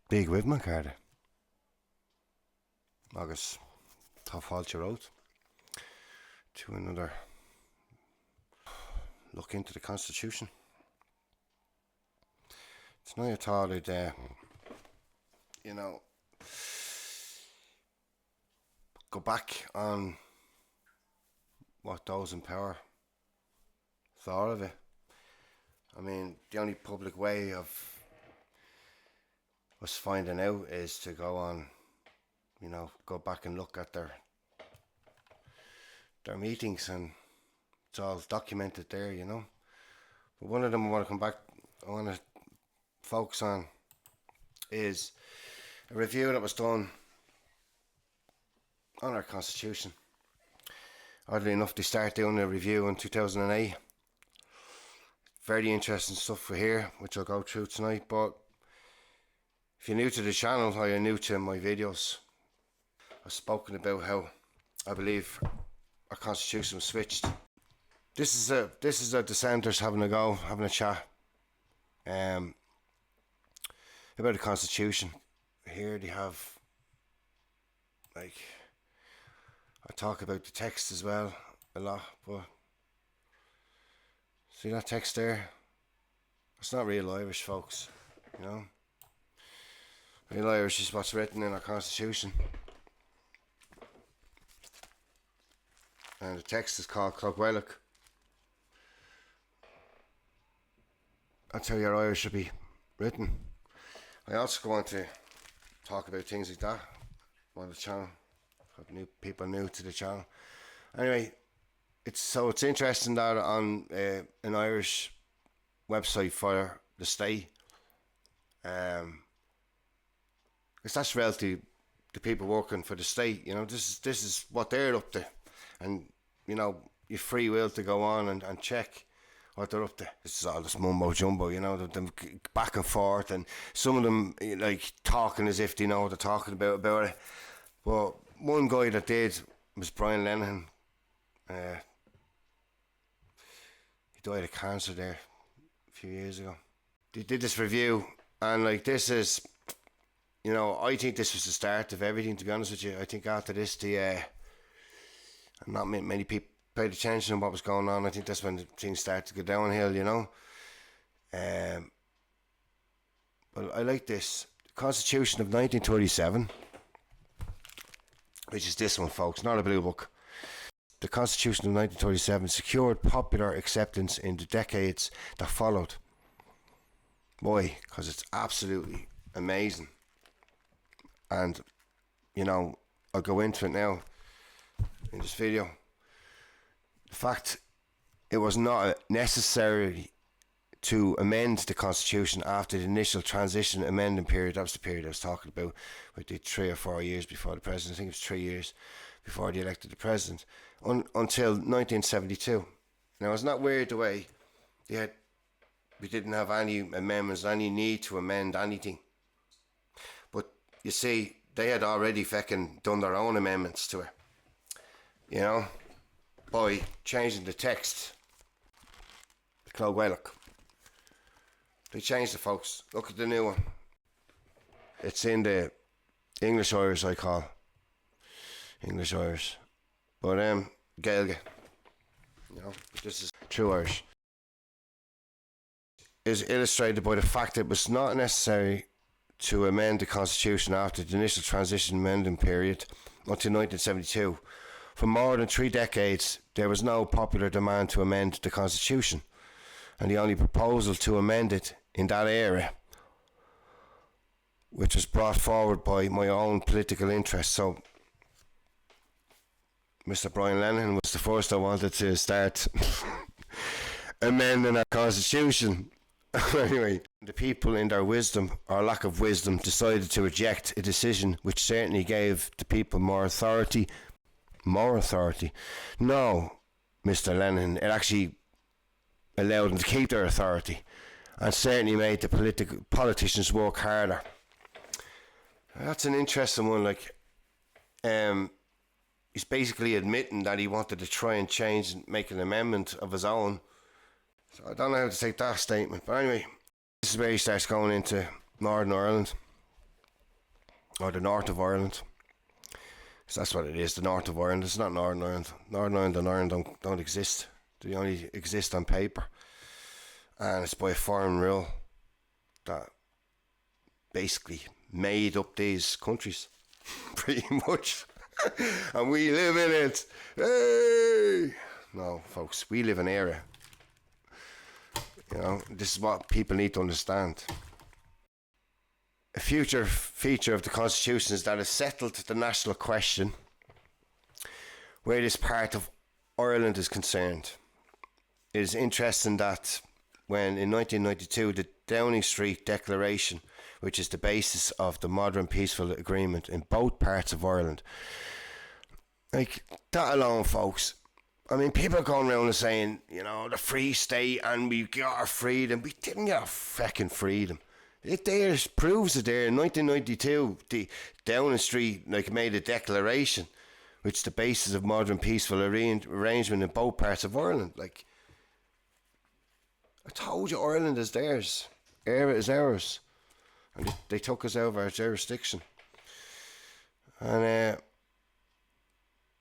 Big Whitman card. Agus tough halter out to another look into the Constitution. It's not at all that go back on what those in power thought of it. I mean, the only public way of us finding out is to go on, go back and look at their meetings, and it's all documented there, But one of them I want to focus on is a review that was done on our Constitution. Oddly enough, they started doing a review in 2008. Very interesting stuff for here, which I'll go through tonight. But if you're new to the channel or you're new to my videos, I've spoken about how I believe our Constitution was switched. This is the dissenters having a chat about the Constitution. Here they have, I talk about the text as well a lot, but see that text there? It's not real Irish, folks, Real Irish is what's written in our Constitution. And the text is called Clogwelloch. That's how your Irish should be written. I also want to talk about things like that on the channel. Have new people new to the channel. Anyway, it's interesting that on an Irish website for the state, because that's relative the people working for the state. This is what they're up to, and you're free will to go on and check what they're up to. This is all this mumbo jumbo, them back and forth, and some of them talking as if they know what they're talking about it. But one guy that did was Brian Lenihan. He died of cancer there a few years ago. They did this review, and this is, I think this was the start of everything, to be honest with you. I think after this, not many people paid attention to what was going on. I think that's when things started to go downhill, But I like this. The Constitution of 1937, which is this one, folks, not a blue book. The Constitution of 1937 secured popular acceptance in the decades that followed. Why? Because it's absolutely amazing. And, I'll go into it now in this video. The fact it was not necessary to amend the Constitution after the initial transition amending period. That was the period I was talking about, with the 3 or 4 years before the president. I think it was 3 years before they elected the president, until 1972. Now, it's not weird the way we didn't have any amendments, any need to amend anything. But you see, they had already done their own amendments to it, by changing the text. The Clogwelloch. They changed it, folks. Look at the new one. It's in the English Irish, I call English Irish, but Gaeilge. This is true Irish. Is illustrated by the fact that it was not necessary to amend the Constitution after the initial transition amending period until 1972. For more than 3 decades, there was no popular demand to amend the Constitution, and the only proposal to amend it in that era, which was brought forward by my own political interests. So, Mr. Brian Lenihan was the first I wanted to start amending our Constitution. Anyway, the people in their wisdom, or lack of wisdom, decided to reject a decision which certainly gave the people more authority. More authority? No, Mr. Lenihan, it actually allowed them to keep their authority, and certainly made the politicians work harder. That's an interesting one. He's basically admitting that he wanted to try and change and make an amendment of his own. So I don't know how to take that statement. But anyway, this is where he starts going into Northern Ireland. or the north of Ireland. Because that's what it is, the north of Ireland. It's not Northern Ireland. Northern Ireland and Ireland don't exist. They only exist on paper. And it's by a foreign rule that basically made up these countries, pretty much. And we live in it. Hey! No, folks, we live in éIRe. You know, this is what people need to understand. A future feature of the Constitution is that it settled the national question where this part of Ireland is concerned. It is interesting that when in 1992 the Downing Street Declaration, which is the basis of the modern peaceful agreement in both parts of Ireland, like that alone, folks, I mean, people are going around and saying, you know, the Free State and we got our freedom. We didn't get our fucking freedom. It there proves it there. In 1992, the Downing Street made a declaration, which is the basis of modern peaceful arrangement in both parts of Ireland. Like, I told you, Ireland is theirs. éIRe is ours. And they took us out of our jurisdiction. And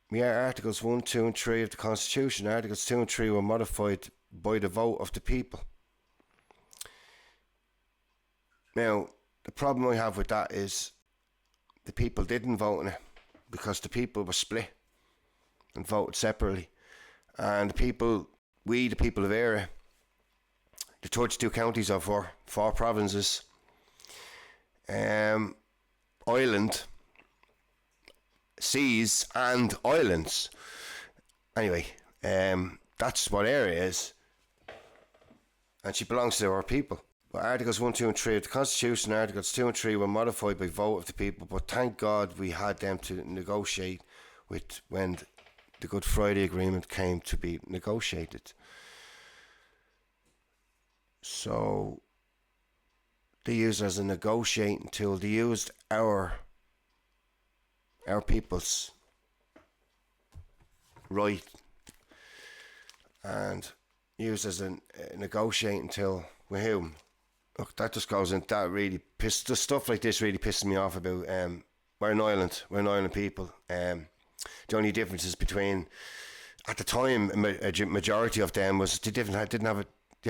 we are Articles 1, 2 and 3 of the Constitution. Articles 2 and 3 were modified by the vote of the people. Now, the problem I have with that is the people didn't vote in it because the people were split and voted separately. And the people of éIRe, the 32 counties of four provinces, island, seas and islands. Anyway, that's what éIRe is. And she belongs to our people. But Articles 1, 2 and 3 of the Constitution, Articles 2 and 3 were modified by vote of the people, but thank God we had them to negotiate with when the Good Friday Agreement came to be negotiated. So they used it as a negotiating tool. They used our people's right and used as a negotiating tool with whom? Look, that just goes in. That really the stuff like this really pisses me off about. We're an island. We're an island people. The only differences between, at the time, a majority of them was they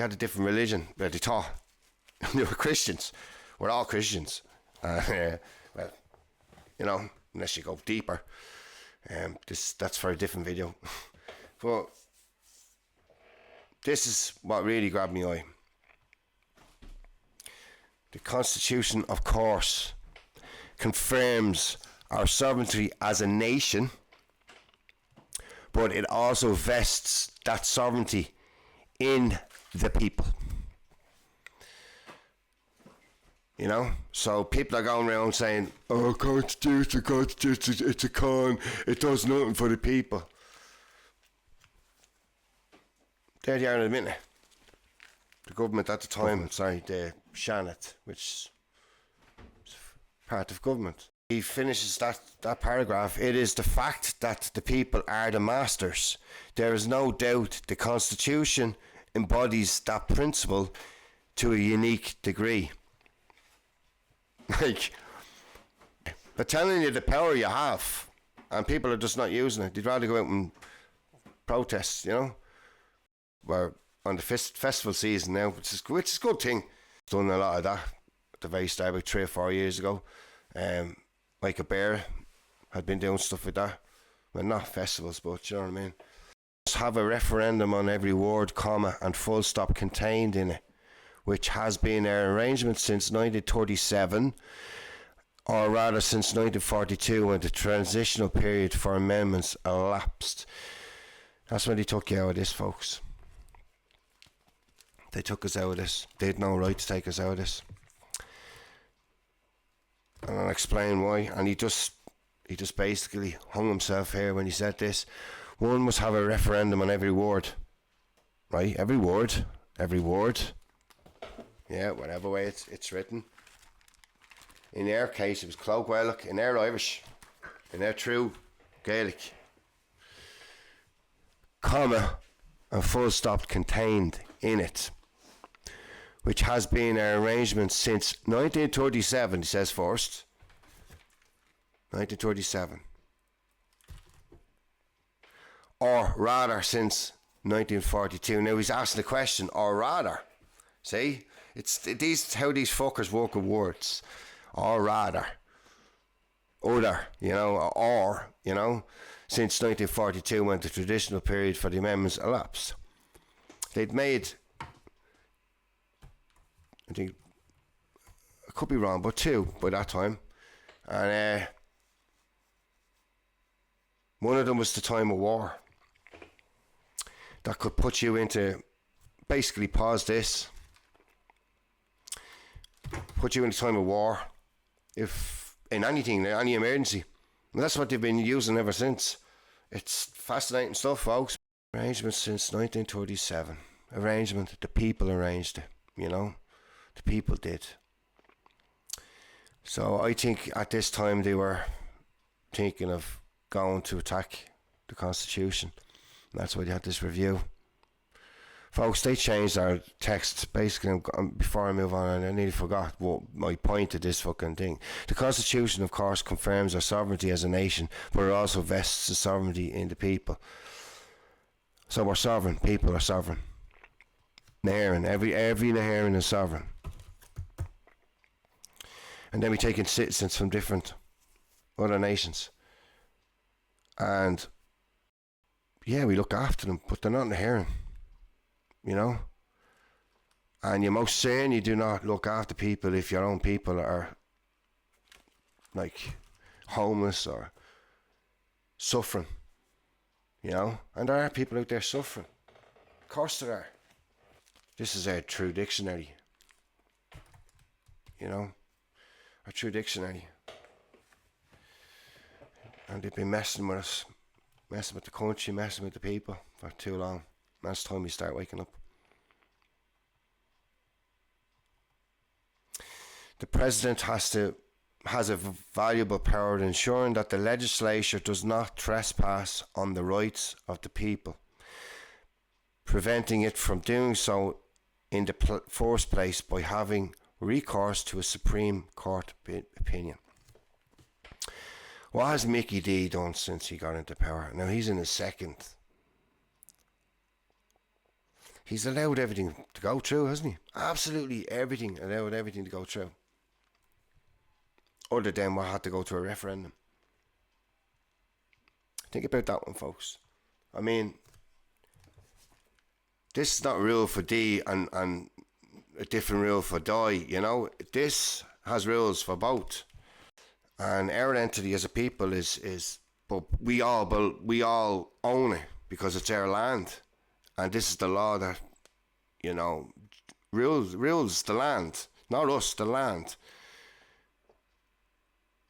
had a different religion, but they thought they were Christians. We're all Christians. Well, you know, unless you go deeper. That's for a different video. But this is what really grabbed my eye. The Constitution, of course, confirms our sovereignty as a nation, but it also vests that sovereignty in the people. You know? So people are going around saying, oh, Constitution, it's a con, it does nothing for the people. There they are admitting it. The government at the time, the Shannon, which is part of government. He finishes that paragraph. It is the fact that the people are the masters. There is no doubt the Constitution embodies that principle to a unique degree. Like, they're telling you the power you have, and people are just not using it. They'd rather go out and protest, you know. We're on the festival season now, which is a good thing. Done a lot of that at the very start, about 3 or 4 years ago. Michael Bear had been doing stuff like that. Well, not festivals, but you know what I mean. Just have a referendum on every word, comma, and full stop contained in it, which has been our arrangement since 1937, or rather since 1942, when the transitional period for amendments elapsed. That's when they took you out of this, folks. They took us out of this. They had no right to take us out of this. And I'll explain why. And he just basically hung himself here when he said this. One must have a referendum on every word. Right? Every word. Yeah, whatever way it's written. In their case, it was Cloak Gaelic. In their Irish. In their true Gaelic. Comma and full stop contained in it, which has been our arrangement since 1937, he says first. 1937. Or rather, since 1942. Now he's asking the question, or rather. See? It's how these fuckers work with words. Or rather. Other, or, since 1942 when the traditional period for the amendments elapsed. They'd made, I think, I could be wrong, but 2 by that time. And one of them was the time of war. That could put you into, basically pause this, put you in a time of war, if in anything, any emergency. And that's what they've been using ever since. It's fascinating stuff, folks. Arrangement since 1937. Arrangement, the people arranged it, the people did. So I think at this time they were thinking of going to attack the Constitution. That's why they had this review. Folks, they changed our text. Basically, before I move on, I nearly forgot what my point of this fucking thing. The Constitution, of course, confirms our sovereignty as a nation, but it also vests the sovereignty in the people. So we're sovereign. People are sovereign. Nahéireann, every Nahéireann is sovereign. And then we take in citizens from different other nations. And yeah, we look after them, but they're not Nahéireann, and you most certainly do not look after people if your own people are like homeless or suffering, and there are people out there suffering. Of course there are. This is our true dictionary, our true dictionary, and they've been messing with us. Messing with the country, messing with the people for too long. That's time we start waking up. The President has a valuable power in ensuring that the legislature does not trespass on the rights of the people, preventing it from doing so in the first place by having recourse to a Supreme Court opinion. What has Mickey D done since he got into power? Now he's in his second. He's allowed everything to go through, hasn't he? Absolutely everything, allowed everything to go through. Other than what had to go to a referendum. Think about that one, folks. I mean, this is not rule for D and a different rule for die, This has rules for both. And our entity as a people is, but we all own it because it's our land, and this is the law that, rules the land, not us, the land,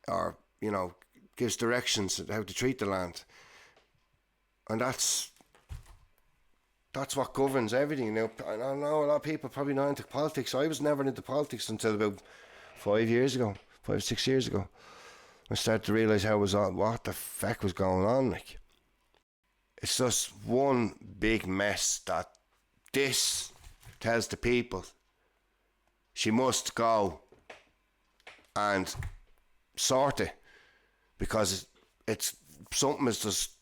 or gives directions on how to treat the land, and that's what governs everything. Now I know a lot of people probably not into politics. I was never into politics until about 5 or 6 years ago. I started to realise what the fuck was going on. Like, it's just one big mess that this tells the people she must go and sort it, because it's something is just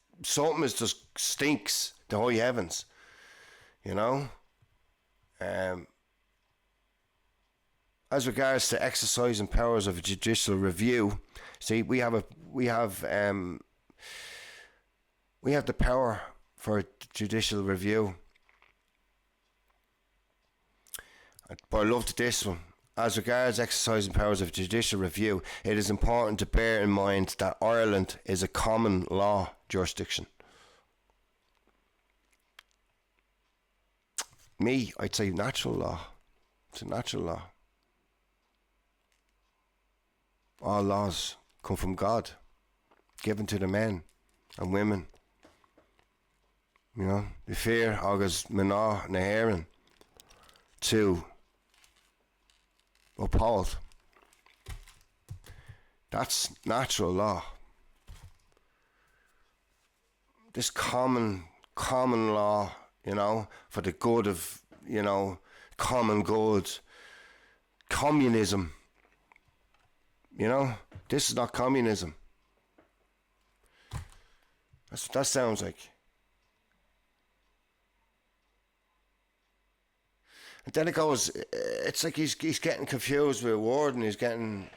stinks the high heavens, As regards to exercising powers of judicial review, see, we have the power for judicial review. But I loved this one. As regards exercising powers of judicial review, it is important to bear in mind that Ireland is a common law jurisdiction. I'd say natural law. It's a natural law. All laws come from God, given to the men and women. The fear agus Mná Nahéireann to uphold. That's natural law. This common law, for the good of, common good. Communism. This is not communism. That's what that sounds like. And then it goes, it's like he's getting confused with Warden. He's getting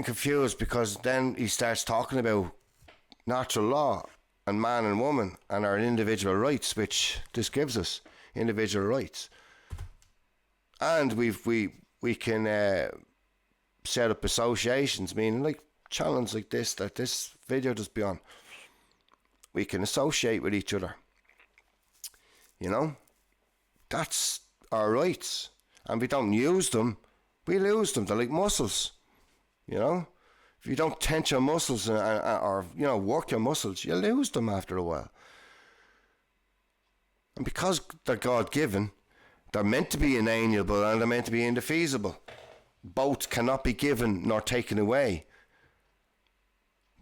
confused because then he starts talking about natural law and man and woman and our individual rights, which this gives us, individual rights. And we can set up associations, meaning like channels like this, that this video just be on. We can associate with each other. You know, that's our rights, and we don't use them, we lose them. They're like muscles. You know, if you don't tense your muscles or work your muscles, you lose them after a while. And because they're God-given, they're meant to be inalienable and they're meant to be indefeasible. Both cannot be given nor taken away.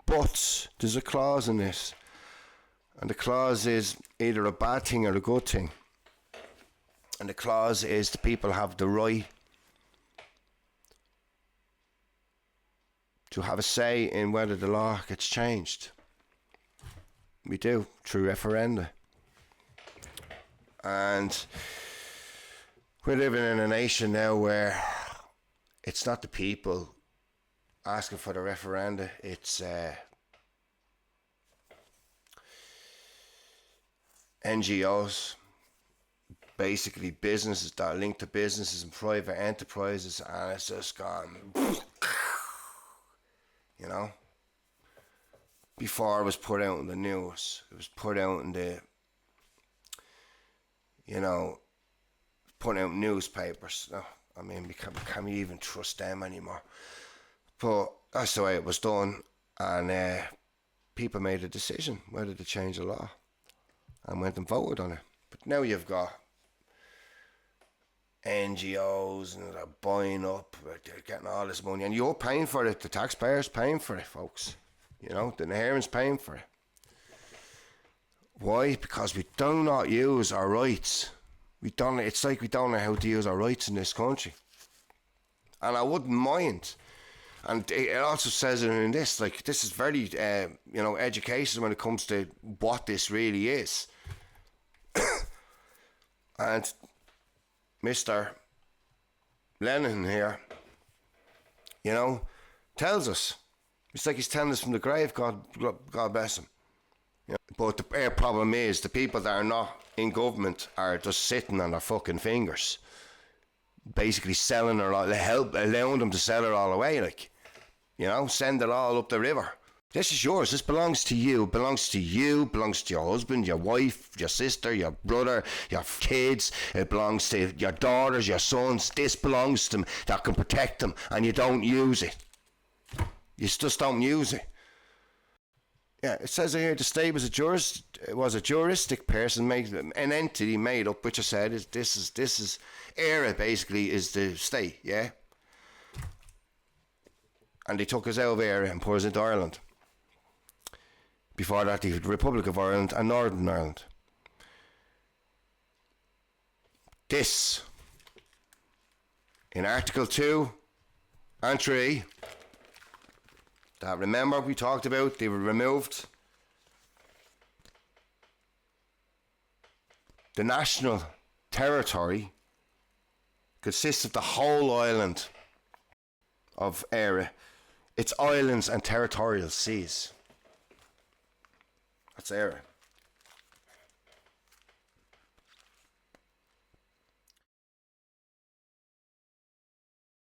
But there's a clause in this. And the clause is either a bad thing or a good thing. And the clause is the people have the right to have a say in whether the law gets changed. We do, through referenda. And we're living in a nation now where it's not the people asking for the referenda, it's NGOs, basically businesses that are linked to businesses and private enterprises, and it's just gone, you know. Before it was put out in the news, it was put out in the, put out newspapers. No, I mean, we can't even trust them anymore. But that's the way it was done, and people made a decision whether to change the law and went and voted on it. But now you've got NGOs and they're buying up, they're getting all this money, and you're paying for it. The taxpayers paying for it, folks. The Nigerians paying for it. Why? Because we do not use our rights. It's like we don't know how to use our rights in this country. And I wouldn't mind. And it also says it in this, like, this is very, education when it comes to what this really is. And Mr. Lennon here, tells us. It's like he's telling us from the grave, God bless him. But the problem is, the people that are not in government are just sitting on their fucking fingers. Basically selling it all, allowing them to sell it all away, send it all up the river. This is yours. This belongs to you. Belongs to you. Belongs to your husband, your wife, your sister, your brother, your kids. It belongs to your daughters, your sons. This belongs to them. That can protect them, and you don't use it. You just don't use it. Yeah, it says here the state was a juristic person, an entity made up, which I said is this is éIRe basically is the state, yeah. And they took us out of éIRe and put us into Ireland. Before that, the Republic of Ireland and Northern Ireland. This, in Article 2 and 3, that remember we talked about, they were removed. The national territory consists of the whole island of éIRe, its islands and territorial seas. That's éIRe.